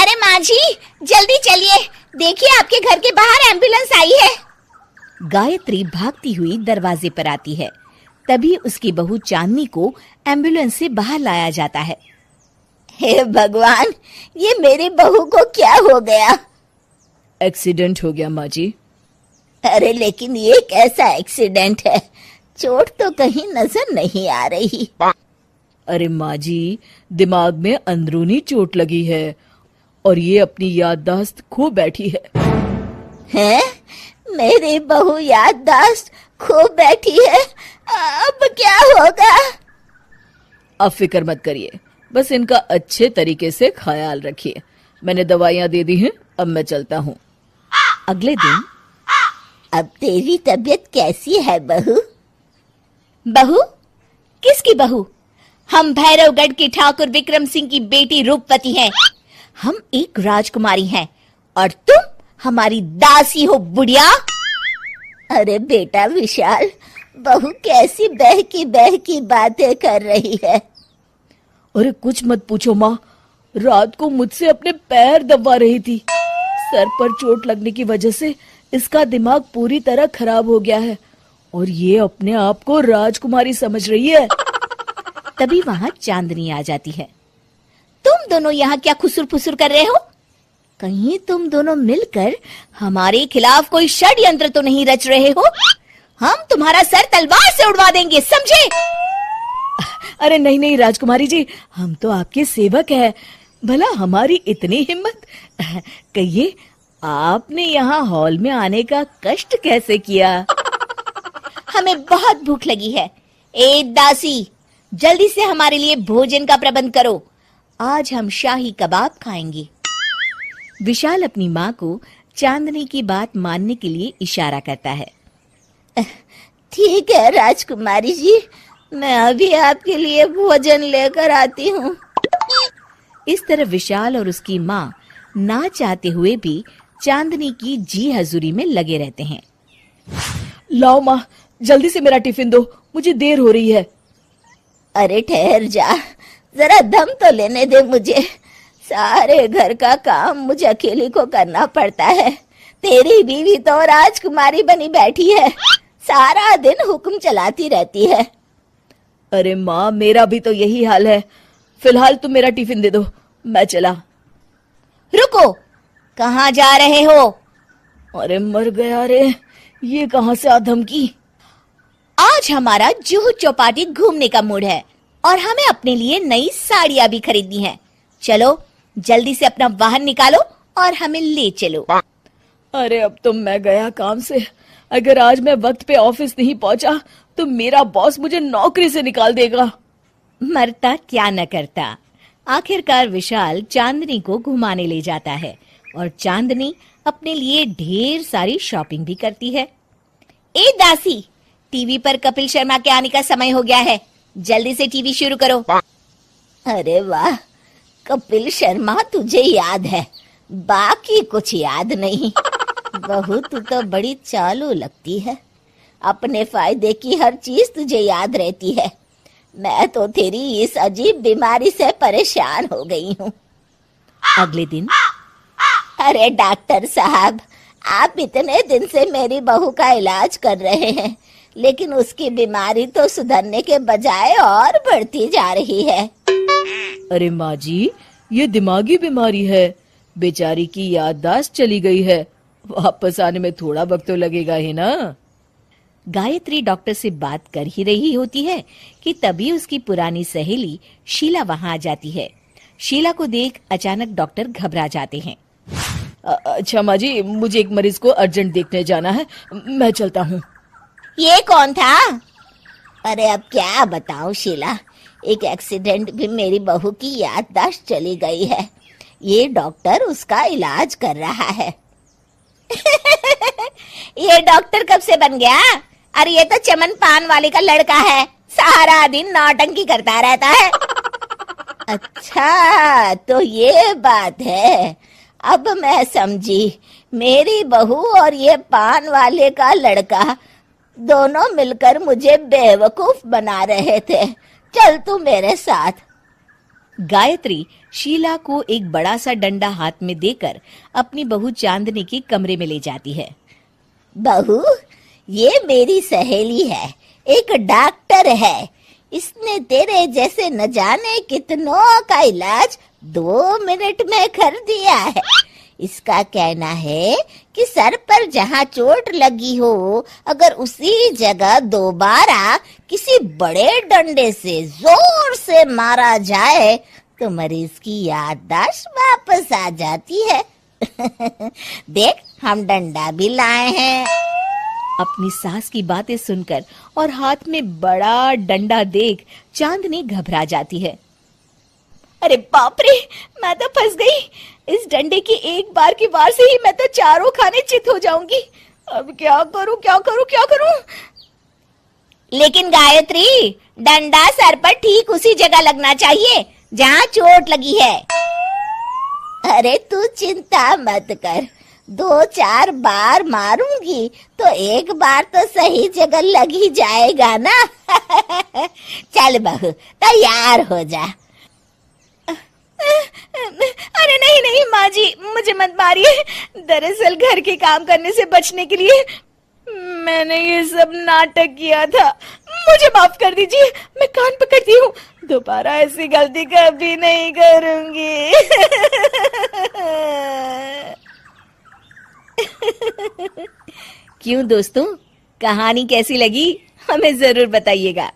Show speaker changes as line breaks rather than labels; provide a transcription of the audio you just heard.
अरे माँ जी, जल्दी चलिए, देखिए आपके घर के बाहर एम्बुलेंस आई है।
गायत्री भागती हुई दरवाजे पर आती है। तभी उसकी बहू चांदनी को एम्बुलेंस से बाहर लाया जाता है।
हे भगवान, ये मेरी बहू को क्या हो गया?
एक्सीडेंट हो गया माँ जी।
अरे लेकिन ये कैसा एक्सीडेंट है? चोट तो कहीं नजर नहीं आ रही।
अरे माँ जी, दिमाग में अंदरूनी चोट लगी है और ये अपनी याददाश्त खो बैठी है।
हैं? मेरी बहू याददाश्त खो बैठी है, अब क्या होगा?
अब फिक्र मत करिए, बस इनका अच्छे तरीके से ख्याल रखिए। मैंने दवाइयाँ दे दी हैं, अब मैं चलता हूँ।
अगले दिन
अब तेरी तबीयत कैसी है बहू?
बहू? किसकी बहू? हम भैरवगढ़ के ठाकुर विक्रम सिंह की बेटी रूपवती हैं। हम एक राजकुमारी हैं और तुम हमारी दासी हो बुढ़िया।
अरे बेटा विशाल, बहू कैसी बहकी बातें कर रही है।
अरे कुछ मत पूछो माँ, रात को मुझसे अपने पैर दबा रही थी। सर पर चोट लगने की वजह से इसका दिमाग पूरी तरह खराब हो गया है और ये अपने आप को राजकुमारी समझ रही है।
तभी वहां चांदनी आ जाती है। तुम दोनों यहाँ क्या खुसुर फुसुर कर रहे हो? कहीं तुम दोनों मिलकर हमारे खिलाफ कोई षड्यंत्र तो नहीं रच रहे हो? हम तुम्हारा सर तलवार से उड़वा देंगे, समझे?
अरे नहीं नहीं राजकुमारी जी, हम तो आपके सेवक हैं। भला हमारी इतनी हिम्मत? कहिए, आपने यहाँ हॉल में आने का कष्ट कैसे किया?
हमें बहुत भूख लगी है। ए दासी, जल्दी से हमारे लिए भोजन का प्रबंध करो। आज हम शाही कबाब खाएंगे। विशाल अपनी माँ को चांदनी की बात मानने के लिए इशारा करता है।
ठीक है राजकुमारी जी, मैं अभी आपके लिए भोजन लेकर आती हूँ।
इस तरह विशाल और उसकी माँ ना चाहते हुए भी चांदनी की जी हजूरी में लगे रहते हैं।
लाओ माँ, जल्दी से मेरा टिफिन दो, मुझे देर हो रही है।
अरे ठहर जा, जरा दम तो लेने दे मुझे। सारे घर का काम मुझे अकेली को करना पड़ता है। तेरी बीवी तो राजकुमारी बनी बैठी है, सारा दिन हुक्म चलाती रहती है।
अरे माँ, मेरा भी तो यही हाल है। फिलहाल तुम मेरा टिफिन दे दो, मैं चला।
रुको, कहाँ जा रहे हो?
अरे मर गया रे, ये कहाँ से आ धमकी?
आज हमारा जुहू चौपाटी घूमने का मूड है और हमें अपने लिए नई साड़ियाँ भी खरीदनी है। चलो जल्दी से अपना वाहन निकालो और हमें ले चलो।
अरे अब तो मैं गया काम से। अगर आज मैं वक्त पे ऑफिस नहीं पहुंचा तो मेरा बॉस मुझे नौकरी से निकाल देगा।
मरता क्या न करता। आखिरकार विशाल चांदनी को घुमाने ले जाता है और चांदनी अपने लिए ढेर सारी शॉपिंग भी करती है। ए दासी, टीवी पर कपिल शर्मा के आने का समय हो गया है, जल्दी से टीवी शुरू करो।
अरे वाह, कपिल शर्मा तुझे याद है, बाकी कुछ याद नहीं। बहू तू तो बड़ी चालू लगती है, अपने फायदे की हर चीज तुझे याद रहती है। मैं तो तेरी इस अजीब बीमारी से परेशान हो गई हूँ।
अगले दिन,
अरे डॉक्टर साहब, आप इतने दिन से मेरी बहू का इलाज कर रहे हैं, लेकिन उसकी बीमारी तो सुधरने के बजाय और बढ़ती जा रही है।
अरे माँ जी, ये दिमागी बीमारी है। बेचारी की याददाश्त चली गई है, वापस आने में थोड़ा वक्त तो लगेगा ही ना।
गायत्री डॉक्टर से बात कर ही रही होती है कि तभी उसकी पुरानी सहेली शीला वहां आ जाती है। शीला को देख अचानक डॉक्टर घबरा जाते हैं।
अच्छा माँ जी, मुझे एक मरीज को अर्जेंट देखने जाना है, मैं चलता हूँ।
ये कौन था? अरे अब क्या बताऊं शीला, एक एक्सीडेंट भी मेरी बहू की याददाश्त चली गई है। ये डॉक्टर उसका इलाज कर रहा है। ये डॉक्टर कब से बन गया? अरे ये तो चमन पान वाले का लड़का है, सारा दिन नौटंकी करता रहता है। अच्छा तो ये बात है, अब मैं समझी। मेरी बहू और ये पान वाले का लड़का दोनों मिलकर मुझे बेवकूफ बना रहे थे। चल तू मेरे साथ।
गायत्री शीला को एक बड़ा सा डंडा हाथ में देकर अपनी बहू चांदनी के कमरे में ले जाती है।
बहू, ये मेरी सहेली है, एक डॉक्टर है। इसने तेरे जैसे न जाने कितनों का इलाज 2 मिनट में कर दिया है। इसका कहना है कि सर पर जहाँ चोट लगी हो, अगर उसी जगह दोबारा किसी बड़े डंडे से जोर से मारा जाए तो मरीज की याददाश्त वापस आ जाती है। देख, हम डंडा भी लाए हैं।
अपनी सास की बातें सुनकर और हाथ में बड़ा डंडा देख चांदनी घबरा जाती है। अरे बाप रे, मैं तो फंस गई। इस डंडे की एक बार की वार से ही मैं तो चारों खाने चित हो जाऊंगी। अब क्या करूं, क्या करूं, क्या करूं?
लेकिन गायत्री, डंडा सर पर ठीक उसी जगह लगना चाहिए जहाँ चोट लगी है। अरे तू चिंता मत कर, 2-4 बार मारूंगी तो एक बार तो सही जगह लग ही जाएगा ना। चल बहू, तैयार हो जा।
अरे नहीं नहीं माँ जी, मुझे मत मारिए। दरअसल घर के काम करने से बचने के लिए मैंने ये सब नाटक किया था। मुझे माफ कर दीजिए, मैं कान पकड़ती हूँ। दोबारा ऐसी गलती कभी नहीं करूंगी। क्यों दोस्तों, कहानी कैसी लगी हमें जरूर बताइएगा।